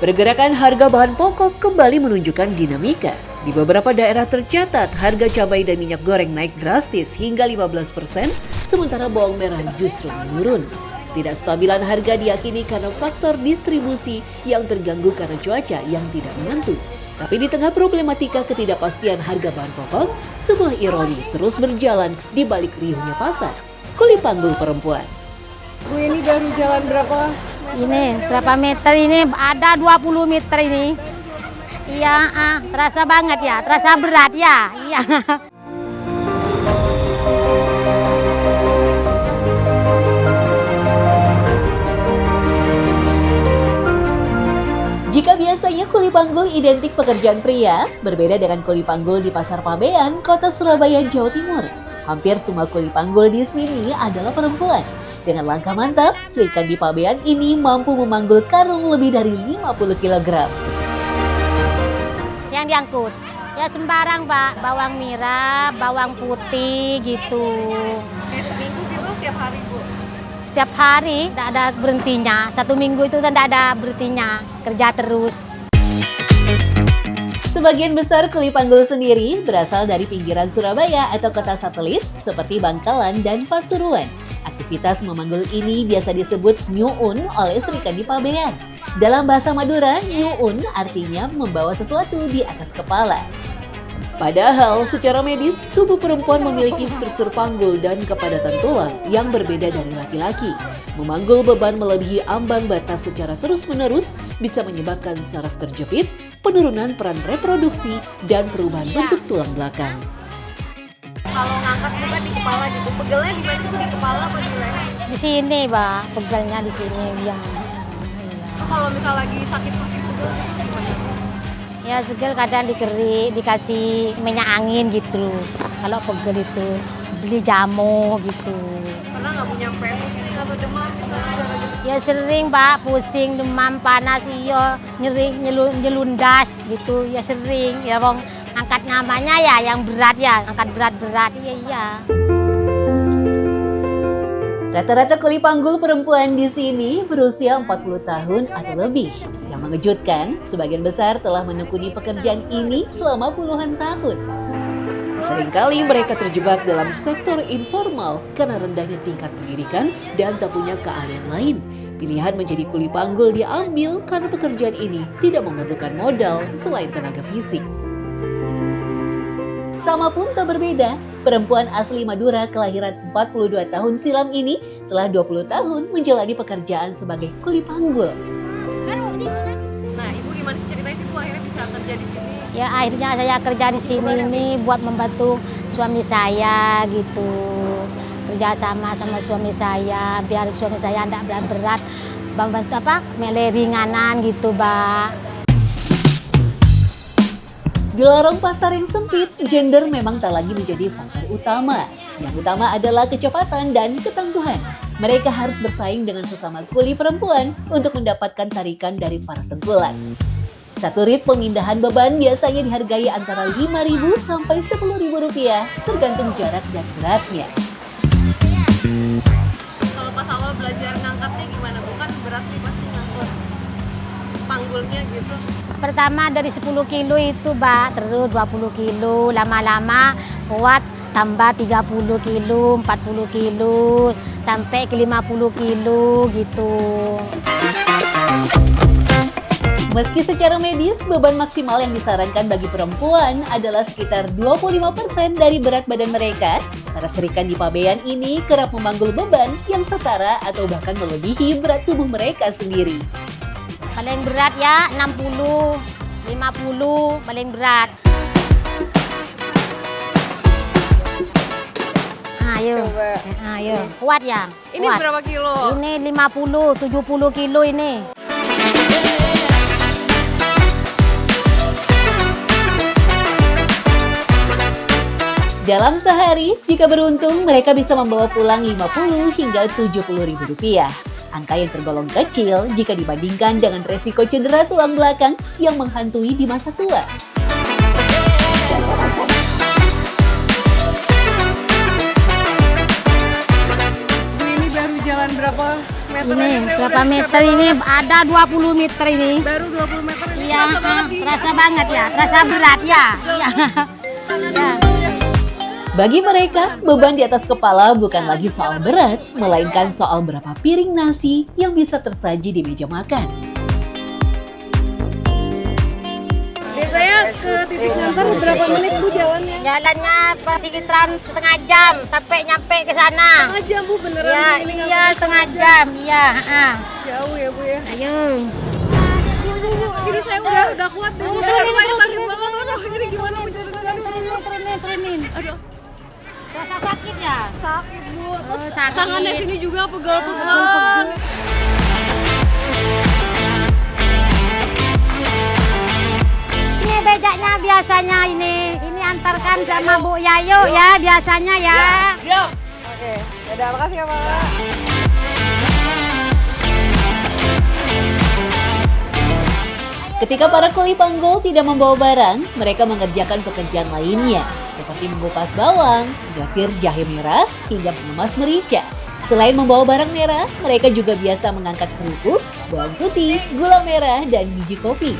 Pergerakan harga bahan pokok kembali menunjukkan dinamika. Di beberapa daerah tercatat harga cabai dan minyak goreng naik drastis hingga 15%, sementara bawang merah justru menurun. Tidak stabilan harga diyakini karena faktor distribusi yang terganggu karena cuaca yang tidak menentu. Tapi di tengah problematika ketidakpastian harga bahan pokok, sebuah ironi terus berjalan di balik riuhnya pasar. Kuli panggul perempuan. Bu, ini baru jalan berapa? Ini berapa meter ini? Ada 20 meter ini. Iya, terasa banget ya, terasa berat ya. Iya. Jika biasanya kuli panggul identik pekerjaan pria, berbeda dengan kuli panggul di Pasar Pabean, Kota Surabaya, Jawa Timur. Hampir semua kuli panggul di sini adalah perempuan. Dengan langkah mantap, Srikan di Pabean ini mampu memanggul karung lebih dari 50 kg. Yang diangkut, ya sembarang Pak, bawang merah, bawang putih gitu. Kayak seminggu gitu tiap hari Bu? Setiap hari, tidak ada berhentinya. 1 minggu itu tidak ada berhentinya, kerja terus. Sebagian besar kuli panggul sendiri berasal dari pinggiran Surabaya atau kota satelit seperti Bangkalan dan Pasuruan. Aktivitas memanggul ini biasa disebut nyuun oleh Srikan di Pabean. Dalam bahasa Madura, nyuun artinya membawa sesuatu di atas kepala. Padahal secara medis, tubuh perempuan memiliki struktur panggul dan kepadatan tulang yang berbeda dari laki-laki. Memanggul beban melebihi ambang batas secara terus-menerus bisa menyebabkan saraf terjepit, penurunan peran reproduksi, dan perubahan bentuk tulang belakang. Kalau ngangkat beban di kepala gitu, pegelnya di mana sih? Di kepala apa di leher? Di sini Pak, pegelnya di sini. Ya. Kalau misal lagi sakit-sakit pegel gimana? Ya segel kadang dikasih minyak angin gitu. Kalau pegel itu beli jamu gitu. Pernah nggak punya pusing atau demam misalnya gara-gara? Ya sering Pak, pusing, demam, panas, iya, nyeri, nyelundas gitu. Ya sering, ya bang angkat namanya ya yang berat ya, angkat berat-berat, iya. Rata-rata kuli panggul perempuan di sini berusia 40 tahun atau lebih. Yang mengejutkan, sebagian besar telah menekuni pekerjaan ini selama puluhan tahun. Seringkali mereka terjebak dalam sektor informal karena rendahnya tingkat pendidikan dan tak punya keahlian lain. Pilihan menjadi kuli panggul diambil karena pekerjaan ini tidak memerlukan modal selain tenaga fisik. Sama pun tak berbeda, perempuan asli Madura kelahiran 42 tahun silam ini telah 20 tahun menjalani pekerjaan sebagai kuli panggul. Nah, Ibu gimana ceritanya sih Bu akhirnya bisa kerja di sini? Ya akhirnya saya kerja di sini ini buat membantu suami saya gitu. Kerja sama suami saya biar suami saya tidak berat-berat, membantu mele ringanan gitu, Mbak. Di lorong pasar yang sempit, gender memang tak lagi menjadi faktor utama. Yang utama adalah kecepatan dan ketangguhan. Mereka harus bersaing dengan sesama kuli perempuan untuk mendapatkan tarikan dari para tengkulak. Satu rit pemindahan beban biasanya dihargai antara Rp5.000 sampai Rp10.000 tergantung jarak dan beratnya. Kalau pas awal belajar ngangkatnya gimana Bu? Kan berat nih pasti ngangkut panggulnya gitu. Pertama dari 10 kilo itu, Mbak, terus 20 kilo, lama-lama kuat tambah 30 kilo, 40 kilo, sampai ke 50 kilo gitu. Meski secara medis, beban maksimal yang disarankan bagi perempuan adalah sekitar 25% dari berat badan mereka, para Srikan di Pabean ini kerap memanggul beban yang setara atau bahkan melebihi berat tubuh mereka sendiri. Paling berat ya 60, 50 paling berat. Ayo, ayo, kuat ya? Ini kuat. berapa kilo? Ini 50, 70 kilo ini. Dalam sehari, jika beruntung, mereka bisa membawa pulang Rp50 hingga Rp70.000. Angka yang tergolong kecil jika dibandingkan dengan resiko cedera tulang belakang yang menghantui di masa tua. Bu, ini baru jalan berapa Ini berapa meter ini? Ada 20 meter ini. Baru 20 meter ini. Iya, terasa banget ya, terasa berat ya. Iya. Ya. Bagi mereka, beban di atas kepala bukan lagi soal berat, melainkan soal berapa piring nasi yang bisa tersaji di meja makan. Biasanya ke titik ngantar berapa menit Bu jalannya? Jalannya sekitaran setengah jam sampai nyampe ke sana. Setengah jam Bu beneran Iya, ini iya ngantar setengah jam. Iya, Jauh ya Bu ya. Ayo. Bu, ini saya udah kuat deh. Bu. Saya sakit banget. Aduh, ini gimana perjalanan? Turunin. Aduh, Rasa sakit ya? sakit Bu. Terus sakit. tangannya sini juga pegel-pegelan. Ini becaknya biasanya ini antarkan sama Bu Yayu ya biasanya ya. Oke, udah makasih ya Pak. Ketika para kuli panggul tidak membawa barang, mereka mengerjakan pekerjaan lainnya, seperti mengupas bawang, gafir jahe merah, hingga mengemas merica. Selain membawa barang merah, mereka juga biasa mengangkat kerupuk, bawang putih, gula merah, dan biji kopi.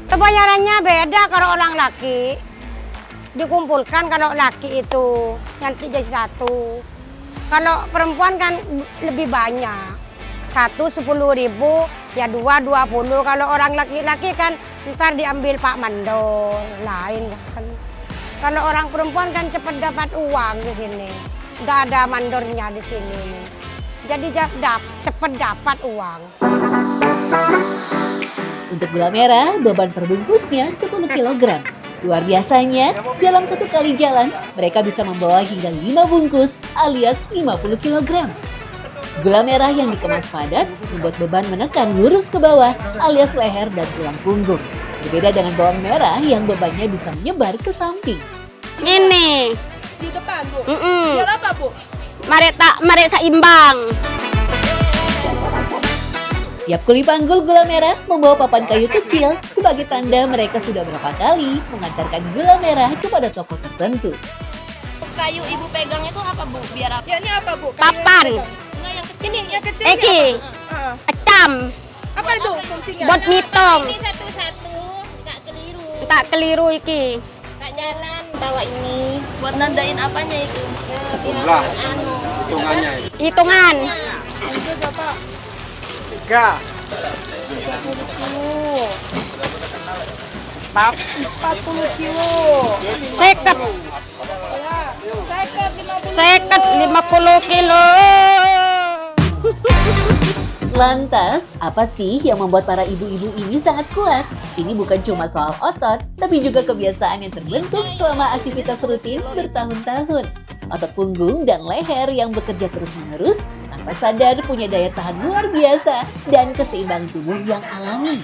Kebayarannya beda kalau orang laki. Dikumpulkan kalau laki itu nanti jadi satu. Kalau perempuan kan lebih banyak. 10.000, ya 20. Kalau orang laki-laki kan ntar diambil Pak Mandor, lain kan. Kalau orang perempuan kan cepat dapat uang di sini. Nggak ada mandornya di sini. Jadi cepat dapat uang. Untuk gula merah, beban perbungkusnya 10 kg. Luar biasanya, dalam satu kali jalan, mereka bisa membawa hingga 5 bungkus alias 50 kg. Gula merah yang dikemas padat membuat beban menekan lurus ke bawah alias leher dan tulang punggung. Berbeda dengan bawang merah yang bebannya bisa menyebar ke samping. Ini. Di depan Bu. Biar apa Bu? Mari seimbang. Tiap kuli panggul gula merah membawa papan kayu kecil sebagai tanda mereka sudah berapa kali mengantarkan gula merah kepada toko tertentu. Kayu ibu pegang itu apa Bu? Biar apa? Ya ini apa Bu? Papan. Enggak yang kecil. Ini yang kecil Eki. Ecam. Apa itu fungsinya? Buat mitong. Ini satu-satu, nggak keliru. Tak keliru iki. Saat jalan bawa ini. Buat nandain apanya itu? Jumlah. Anu. Hitungannya. Hitungan. Itu berapa? 3. 40 kilo. Seket. Ya, Seket 50 kilo. Lantas, apa sih yang membuat para ibu-ibu ini sangat kuat? Ini bukan cuma soal otot, tapi juga kebiasaan yang terbentuk selama aktivitas rutin bertahun-tahun. Otot punggung dan leher yang bekerja terus-menerus tanpa sadar punya daya tahan luar biasa dan keseimbangan tubuh yang alami.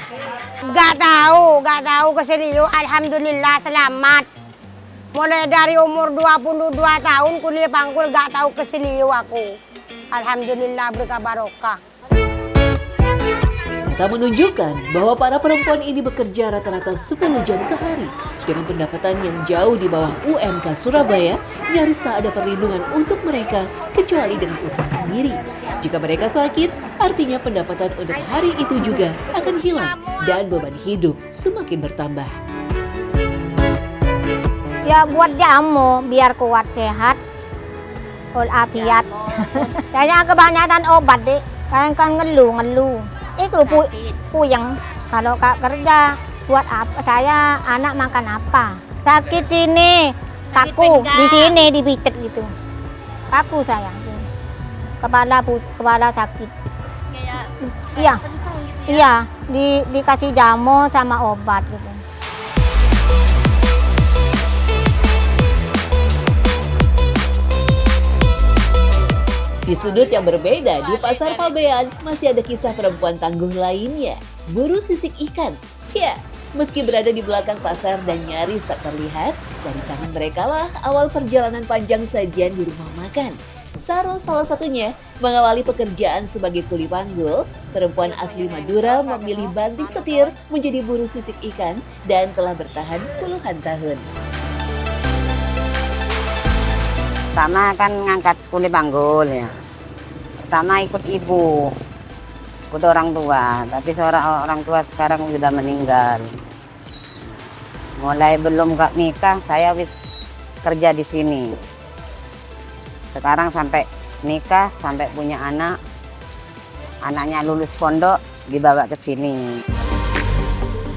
Gak tahu keserius. Alhamdulillah selamat. Mulai dari umur 22 tahun kuliah panggul gak tahu keserius aku. Alhamdulillah berkah barokah. Data menunjukkan bahwa para perempuan ini bekerja rata-rata 10 jam sehari. Dengan pendapatan yang jauh di bawah UMK Surabaya, nyaris tak ada perlindungan untuk mereka kecuali dengan usaha sendiri. Jika mereka sakit, artinya pendapatan untuk hari itu juga akan hilang dan beban hidup semakin bertambah. Ya buat jamu biar kuat sehat, walafiat. Kayaknya kebanyakan obat deh, kan ngeluh. Itu puyeng. Kalau kak kerja, buat apa? Saya anak makan apa? Sakit sini, kaku di sini dipijet gitu. Kaku saya, kepala sakit. Kayak Iya, kenceng gitu ya. iya, dikasih jamu sama obat gitu. Di sudut yang berbeda di Pasar Pabean masih ada kisah perempuan tangguh lainnya, buruh sisik ikan. Ya, meski berada di belakang pasar dan nyaris tak terlihat, dari tangan mereka lah awal perjalanan panjang sajian di rumah makan. Saro salah satunya mengawali pekerjaan sebagai kuli panggul. Perempuan asli Madura memilih banting setir menjadi buruh sisik ikan dan telah bertahan puluhan tahun. Pertama kan ngangkat kuli panggul ya. Pertama ikut ibu, ikut orang tua, tapi seorang orang tua sekarang sudah meninggal. Mulai belum nikah, saya wis kerja di sini. Sekarang sampai nikah, sampai punya anak, anaknya lulus pondok, dibawa ke sini.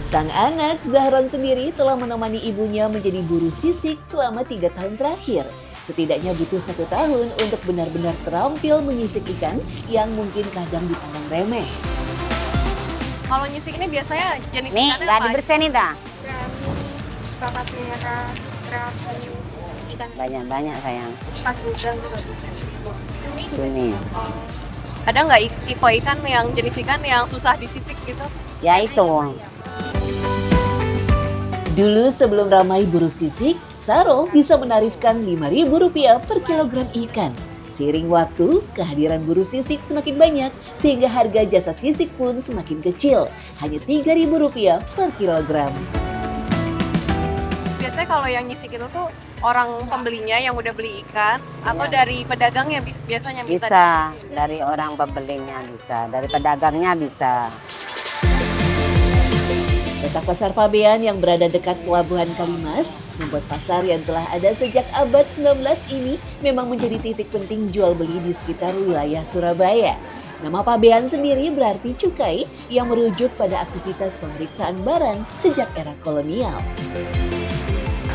Sang anak, Zahron sendiri telah menemani ibunya menjadi buruh sisik selama 3 tahun terakhir. Setidaknya butuh 1 tahun untuk benar-benar terampil menyisik ikan yang mungkin kadang dipandang remeh. Kalau nyisik ini biasanya jenis Nih, ikannya nggak apa? dibersihin nih, dah. Bakat merah, kerapu, ikan Banyak-banyak sayang. pas udang juga bisa. Ini. Ada nggak tipe ikan yang jenis ikan yang susah disisik gitu? Ya itu. Dulu sebelum ramai buruh sisik, Saro bisa menarifkan Rp5.000 per kilogram ikan. Seiring waktu, kehadiran buruh sisik semakin banyak sehingga harga jasa sisik pun semakin kecil, hanya Rp3.000 per kilogram. Biasanya kalau yang nyisik itu tuh orang pembelinya yang udah beli ikan atau Iya. dari pedagang yang biasanya minta? Bisa, dari orang pembelinya bisa, dari pedagangnya bisa. Letak pasar Pabean yang berada dekat Pelabuhan Kalimas membuat pasar yang telah ada sejak abad 19 ini memang menjadi titik penting jual beli di sekitar wilayah Surabaya. Nama Pabean sendiri berarti cukai yang merujuk pada aktivitas pemeriksaan barang sejak era kolonial.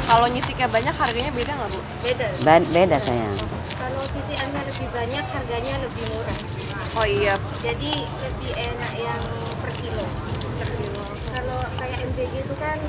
Kalau nyisiknya banyak harganya beda nggak Bu? Beda. Beda sayang. Kalau sisiannya lebih banyak, harganya lebih murah. Oh iya. Jadi lebih enak yang per kilo. Kalau kayak MDG itu kan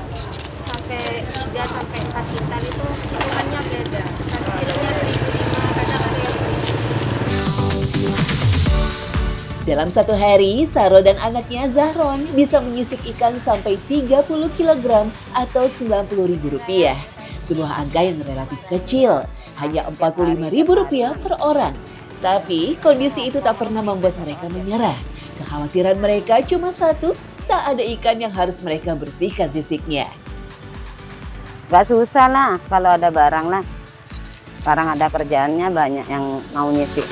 sampai 3 sampai 4 kintal itu hitungannya beda. 1 kilonya 1.500, kadang ada yang 1.000. Dalam satu hari, Saro dan anaknya Zahron bisa menyisik ikan sampai 30 kg atau Rp90.000. Sebuah angka yang relatif kecil, hanya Rp45.000 per orang. Tapi kondisi itu tak pernah membuat mereka menyerah. Kekhawatiran mereka cuma satu, tak ada ikan yang harus mereka bersihkan sisiknya. Gak susah lah kalau ada barang lah. Sekarang ada kerjaannya banyak yang mau nyisik.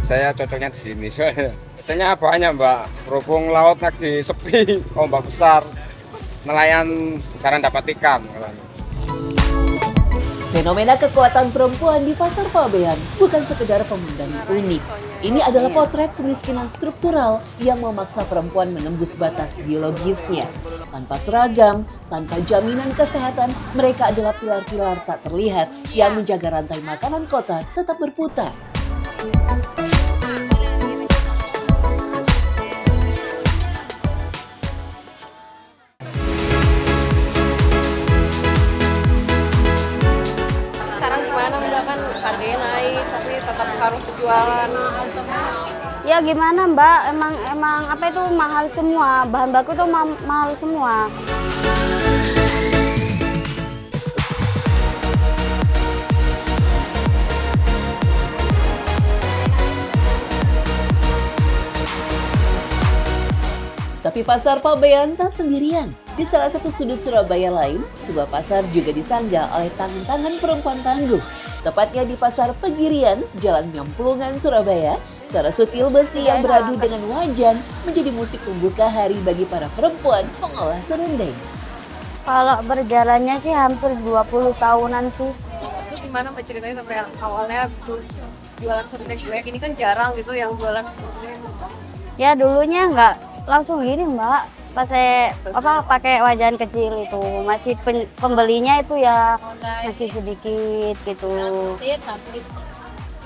Saya cocoknya di sini soalnya. Biasanya banyak Mbak, berhubung laut lagi sepi, ombak besar, nelayan jarang dapat ikan. Fenomena kekuatan perempuan di pasar Pabean bukan sekedar pemandangan unik. Ini adalah potret kemiskinan struktural yang memaksa perempuan menembus batas biologisnya. Tanpa seragam, tanpa jaminan kesehatan, mereka adalah pilar-pilar tak terlihat yang menjaga rantai makanan kota tetap berputar. Sekarang gimana Mbak, kan harganya naik tapi tetap harus jualan. Ya gimana Mbak, emang apa itu mahal semua, bahan baku itu mahal semua. Tapi pasar Pabean tak sendirian. Di salah satu sudut Surabaya lain, sebuah pasar juga disanggah oleh tangan-tangan perempuan tangguh. Tepatnya di Pasar Pegirian, Jalan Nyemplungan, Surabaya, suara sutil besi yang beradu dengan wajan menjadi musik pembuka hari bagi para perempuan pengolah serundeng. Kalau berjalannya sih hampir 20 tahunan sih. Itu gimana Mbak ceritanya sampai awalnya jualan serundeng banyak ini kan jarang gitu yang jualan serundeng. Ya dulunya nggak langsung gini Mbak, pakai wajan kecil itu, masih pembelinya itu ya masih sedikit gitu.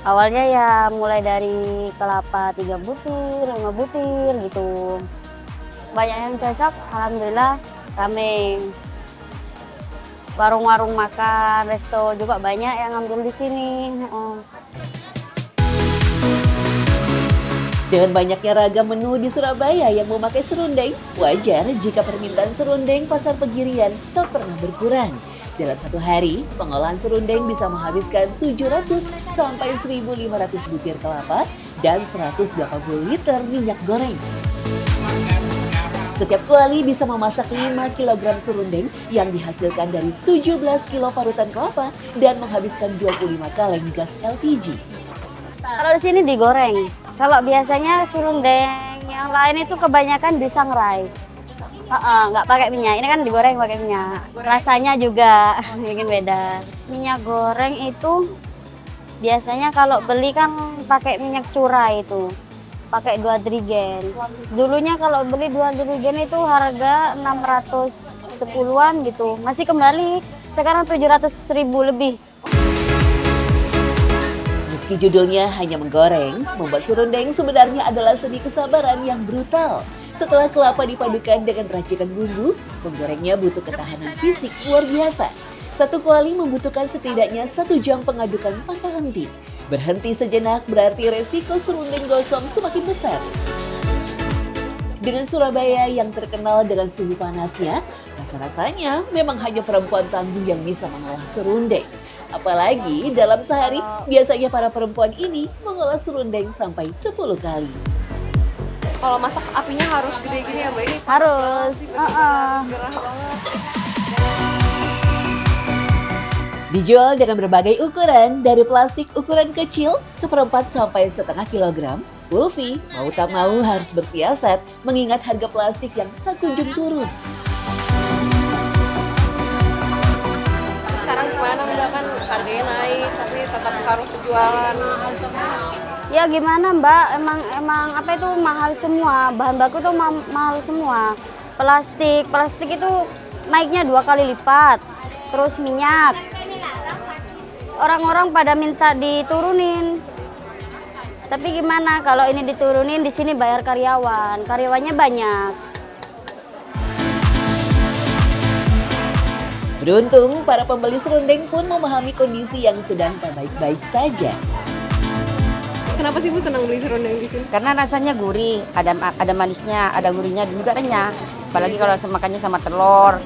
Awalnya ya mulai dari kelapa 3 butir, 5 butir gitu. Banyak yang cocok, alhamdulillah rame. Warung-warung makan, resto juga banyak yang ngambil di sini. Dengan banyaknya ragam menu di Surabaya yang memakai serundeng, wajar jika permintaan serundeng Pasar Pegirian tak pernah berkurang. Dalam satu hari, pengolahan serundeng bisa menghabiskan 700 sampai 1.500 butir kelapa dan 180 liter minyak goreng. Setiap kuali bisa memasak 5 kg serundeng yang dihasilkan dari 17 kilo parutan kelapa dan menghabiskan 25 kaleng gas LPG. Kalau di sini digoreng. Kalau biasanya serundeng yang lain itu kebanyakan disangrai. Nggak pakai minyak. Ini kan digoreng pakai minyak. Rasanya juga bikin beda. Minyak goreng itu biasanya kalau beli kan pakai minyak curah itu. Pakai 2 drigen. Dulunya kalau beli 2 drigen itu harga 610-an gitu. Masih kembali. Sekarang 700.000 lebih. Meski judulnya hanya menggoreng, membuat serundeng sebenarnya adalah seni kesabaran yang brutal. Setelah kelapa dipadukan dengan racikan bumbu, menggorengnya butuh ketahanan fisik luar biasa. Satu kuali membutuhkan setidaknya 1 jam pengadukan tanpa henti. Berhenti sejenak berarti resiko serundeng gosong semakin besar. Dengan Surabaya yang terkenal dengan suhu panasnya, rasa-rasanya memang hanya perempuan tangguh yang bisa mengolah serundeng. Apalagi dalam sehari, biasanya para perempuan ini mengolah serundeng sampai 10 kali. Kalau masak apinya harus gede gini ya Mbak? Ini Harus. gerah banget. Dijual dengan berbagai ukuran, dari plastik ukuran kecil, 1/4 sampai setengah kilogram. Ulfi mau tak mau harus bersiasat mengingat harga plastik yang tak kunjung turun. Sekarang gimana Mbak, kan harganya naik tapi tetap harus jualan. Ya gimana Mbak, emang apa itu mahal semua. Bahan baku tuh mahal semua. Plastik itu naiknya 2 kali lipat. Terus minyak. Orang-orang pada minta diturunin. Tapi gimana kalau ini diturunin, di sini bayar karyawan. Karyawannya banyak. Beruntung, para pembeli serundeng pun memahami kondisi yang sedang tak baik-baik saja. Kenapa sih Bu senang beli serundeng di sini? Karena rasanya gurih, ada manisnya, ada gurihnya, juga renyah. Apalagi kalau makannya sama telur,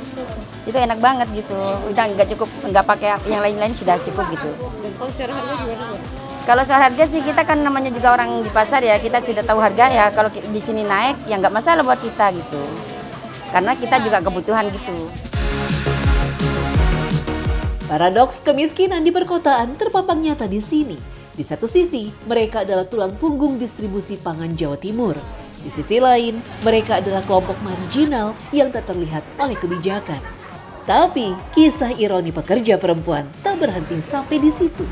itu enak banget gitu. Udah nggak pakai yang lain-lain sudah cukup gitu. Kalau secara harga gimana Bu? Kalau soal harga sih kita kan namanya juga orang di pasar ya, kita sudah tahu harga ya. Kalau di sini naik ya nggak masalah buat kita gitu. Karena kita juga kebutuhan gitu. Paradoks kemiskinan di perkotaan terpampang nyata di sini. Di satu sisi, mereka adalah tulang punggung distribusi pangan Jawa Timur. Di sisi lain, mereka adalah kelompok marginal yang tak terlihat oleh kebijakan. Tapi, kisah ironi pekerja perempuan tak berhenti sampai di situ.